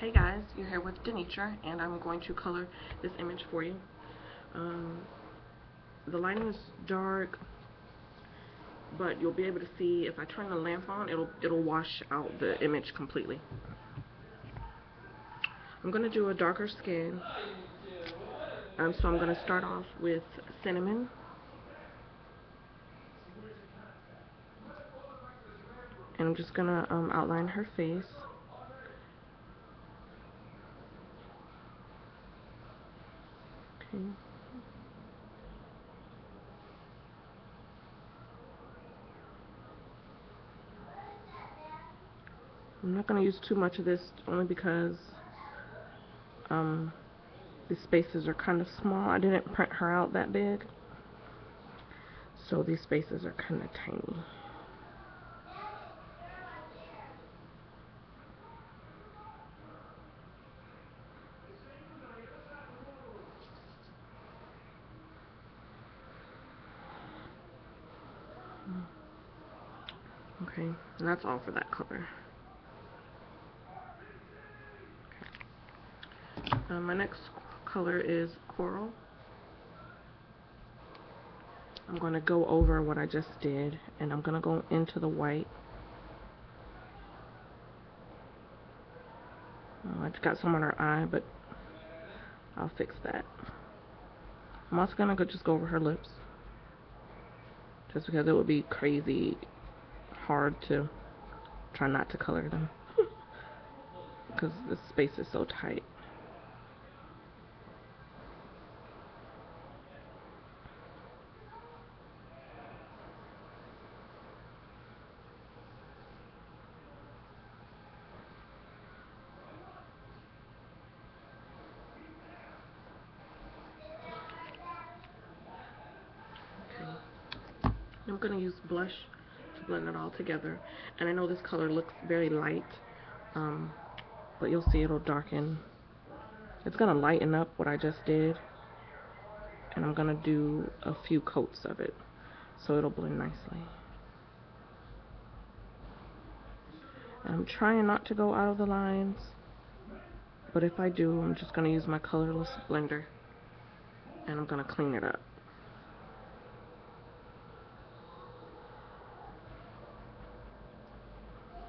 Hey guys, you're here with Denitra, and I'm going to color this image for you. The lighting is dark, but you'll be able to see if I turn the lamp on, it'll wash out the image completely. I'm going to do a darker skin, so I'm going to start off with cinnamon. And I'm just going to outline her face. Okay. I'm not going to use too much of this, only because the spaces are kind of small. I didn't print her out that big, so these spaces are kind of tiny. Okay, and that's all for that color. Okay. My next color is coral. I'm going to go over what I just did, and I'm going to go into the white. I just got some on her eye, but I'll fix that. I'm also going to just go over her lips, just because it would be crazy hard to try not to color them because the space is so tight. Okay. I'm going to use blush to blend it all together, and I know this color looks very light, but you'll see it'll darken. It's going to lighten up what I just did, and I'm going to do a few coats of it so it'll blend nicely. And I'm trying not to go out of the lines, but if I do, I'm just going to use my colorless blender, and I'm going to clean it up.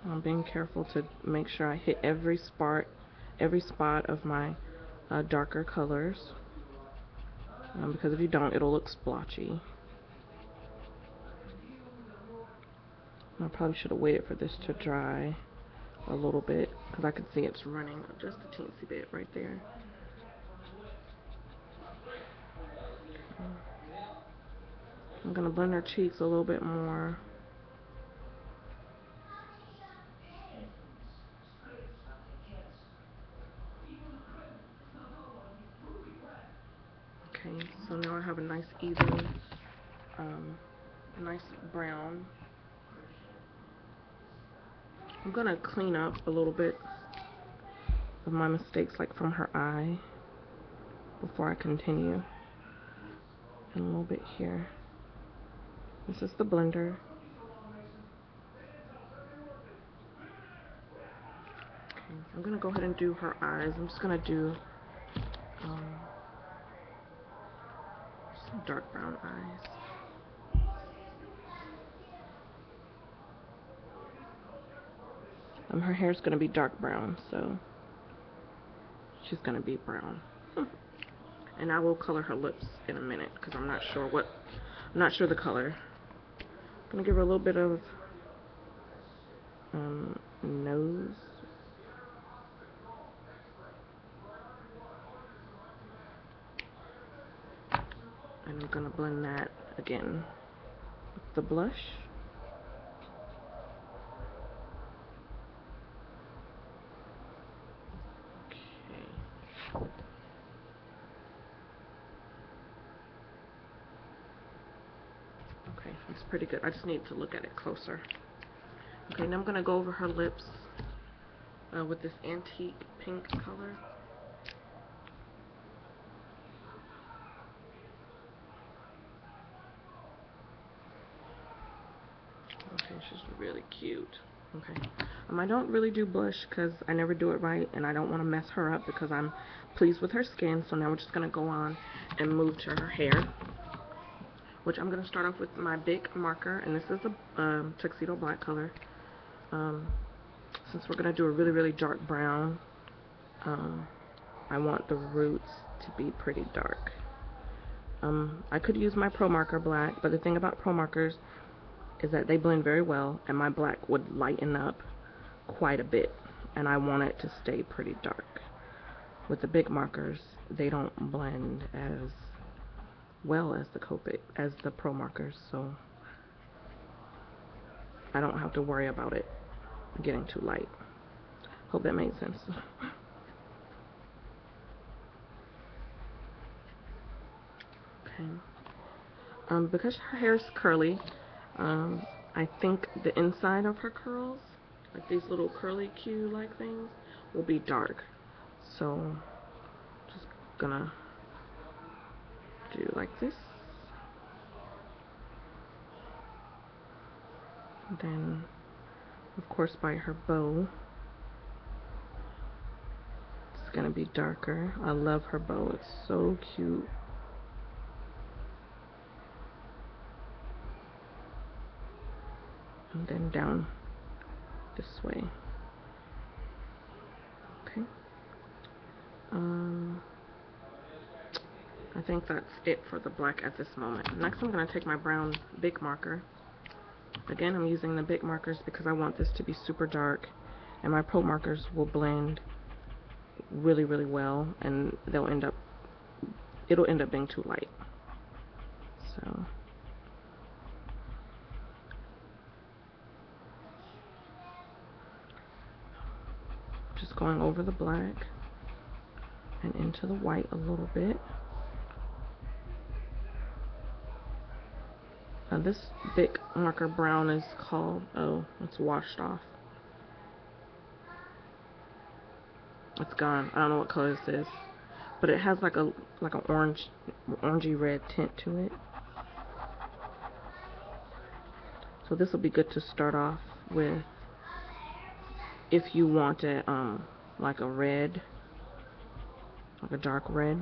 I'm being careful to make sure I hit every spot of my darker colors, because if you don't, it'll look splotchy. I probably should have waited for this to dry a little bit, because I can see it's running just a teensy bit right there. I'm going to blend her cheeks a little bit more. Okay, so now I have a nice even, nice brown. I'm going to clean up a little bit of my mistakes, like from her eye, before I continue. And a little bit here. This is the blender. Okay, I'm going to go ahead and do her eyes. I'm just going to do some dark brown eyes. Her hair is going to be dark brown, so she's going to be brown. And I will color her lips in a minute, because I'm not sure the color. I'm going to give her a little bit of nose. And I'm going to blend that again with the blush. Okay, that's pretty good. I just need to look at it closer. Okay, now I'm going to go over her lips with this antique pink color. Okay, she's really cute. Okay, I don't really do blush because I never do it right, and I don't want to mess her up because I'm pleased with her skin. So now we're just going to go on and move to her hair, which I'm going to start off with my big marker, and this is a tuxedo black color. Since we're going to do a really, really dark brown, I want the roots to be pretty dark. I could use my ProMarker black, but the thing about ProMarkers is that they blend very well, and my black would lighten up quite a bit, and I want it to stay pretty dark. With the big markers, they don't blend as well as the ProMarkers, so I don't have to worry about it getting too light. Hope that made sense. Okay. Because her hair is curly, I think the inside of her curls, like these little curly Q like things, will be dark. So just gonna do like this. And then, of course, by her bow, it's gonna be darker. I love her bow. It's so cute. And then down this way. Okay. I think that's it for the black at this moment. Next, I'm going to take my brown big marker. Again, I'm using the big markers because I want this to be super dark, and my ProMarkers will blend really, really well, and it'll end up being too light. So just going over the black and into the white a little bit. Now this big marker brown is called, oh, it's washed off. It's gone. I don't know what color this is, but it has like an orangey red tint to it. So this will be good to start off with if you want it like a red, like a dark red.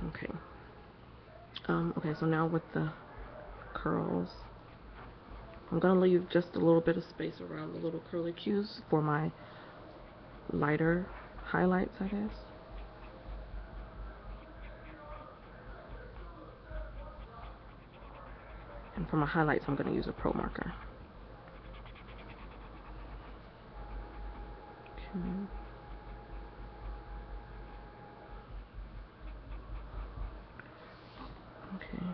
Okay. Okay, so now with the curls, I'm gonna leave just a little bit of space around the little curly Qs for my lighter highlights, I guess. And for my highlights, I'm gonna use a ProMarker. Okay. Okay.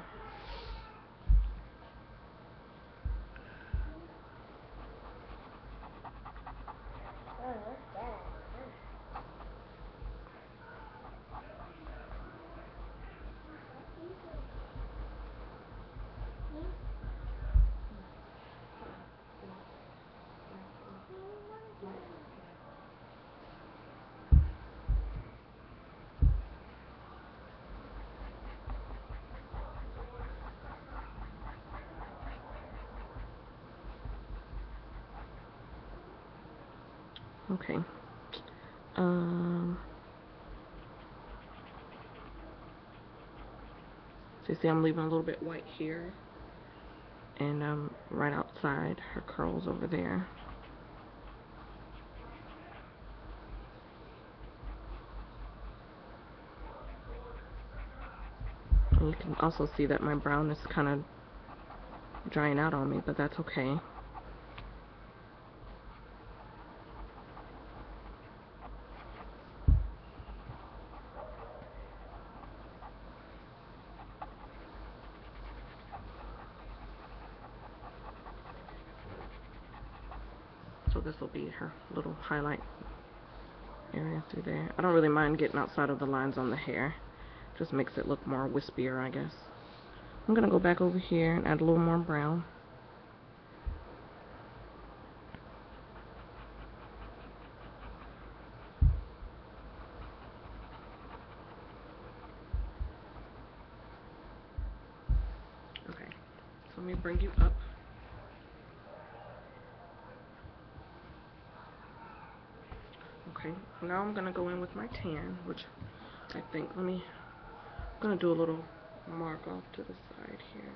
Okay. So you see I'm leaving a little bit white here, and right outside her curls over there. And you can also see that my brown is kind of drying out on me, but that's okay. So this will be her little highlight area through there. I don't really mind getting outside of the lines on the hair. Just makes it look more wispier, I guess. I'm gonna go back over here and add a little more brown. Let me bring you up. Okay, now I'm gonna go in with my tan, which I think, I'm gonna do a little mark off to the side here,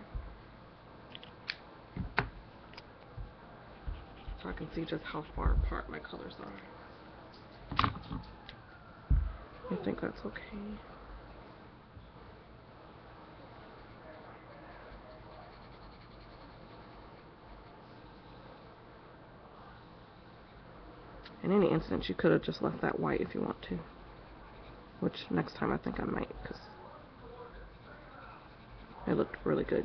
so I can see just how far apart my colors are. I think that's okay. In any instance, you could have just left that white if you want to, which next time I think I might, because it looked really good.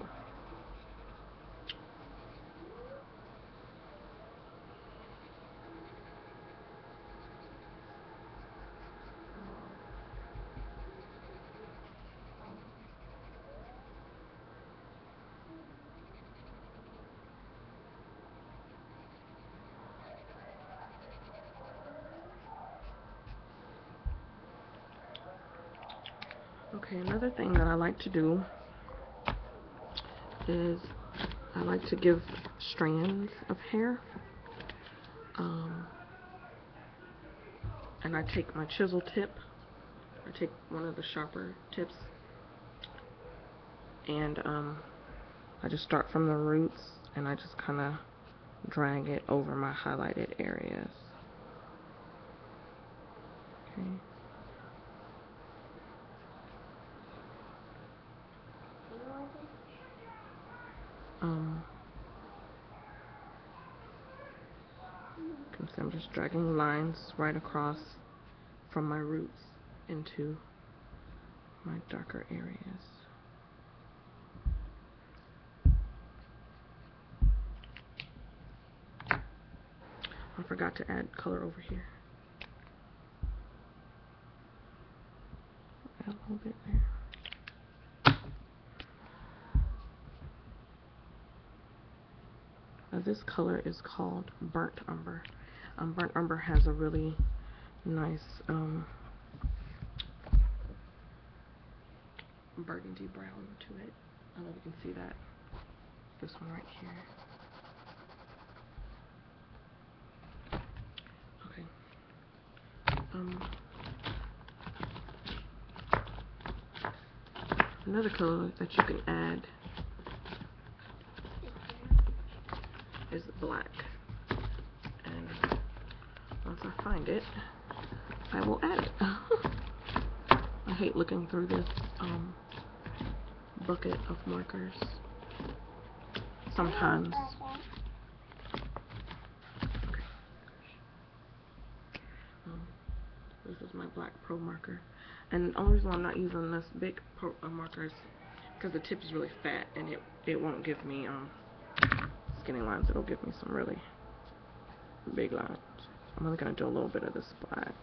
Okay, another thing that I like to do is I like to give strands of hair. And I take my chisel tip, I take one of the sharper tips, and I just start from the roots and I just kind of drag it over my highlighted areas. Okay. You can see I'm just dragging lines right across from my roots into my darker areas. I forgot to add color over here. Add a little bit there. This color is called burnt umber. Burnt umber has a really nice burgundy brown to it. I don't know if you can see that. This one right here. Okay. Another color that you can add is black. And once I find it, I will add it. I hate looking through this bucket of markers sometimes. Okay. This is my black ProMarker, and the only reason why I'm not using this big marker is because the tip is really fat and it won't give me skinny lines. It'll give me some really big lines. I'm only gonna do a little bit of this black.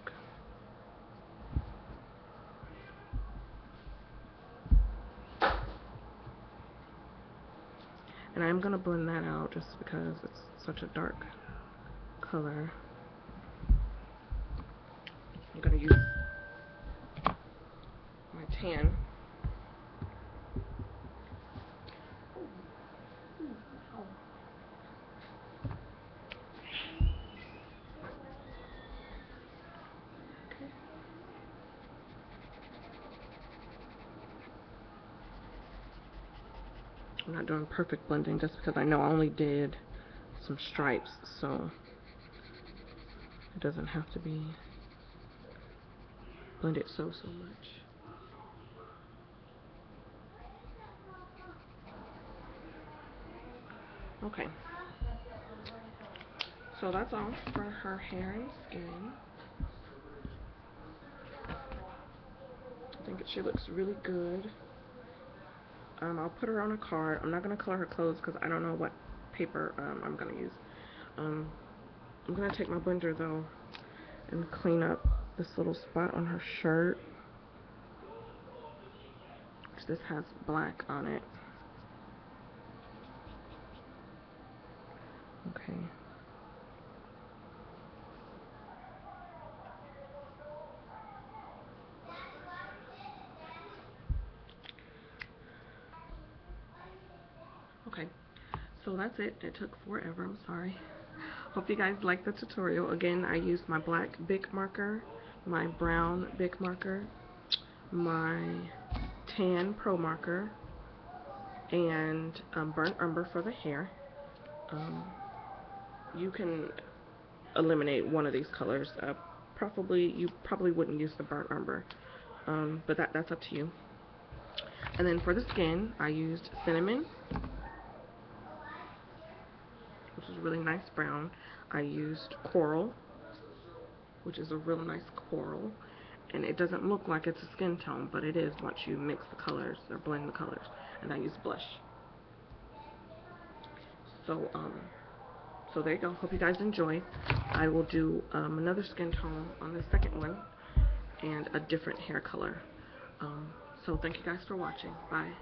And I'm going to blend that out just because it's such a dark color. I'm going to use my tan. Okay. I'm not doing perfect blending just because I know I only did some stripes, so it doesn't have to be blended so much. Okay, so that's all for her hair and skin. I think she looks really good. I'll put her on a card. I'm not going to color her clothes because I don't know what paper I'm going to use. I'm going to take my blender though and clean up this little spot on her shirt, which this has black on it. Okay. Okay, So that's it. It took forever. I'm sorry. Hope you guys liked the tutorial. Again, I used my black Bic marker, my brown Bic marker, my tan ProMarker, and burnt umber for the hair. You can eliminate one of these colors. You probably wouldn't use the burnt umber, but that's up to you. And then for the skin, I used cinnamon, which is a really nice brown. I used coral, which is a real nice coral, and it doesn't look like it's a skin tone, but it is once you mix the colors or blend the colors. And I used blush. So so there you go. Hope you guys enjoy. I will do another skin tone on the second one and a different hair color. So thank you guys for watching. Bye.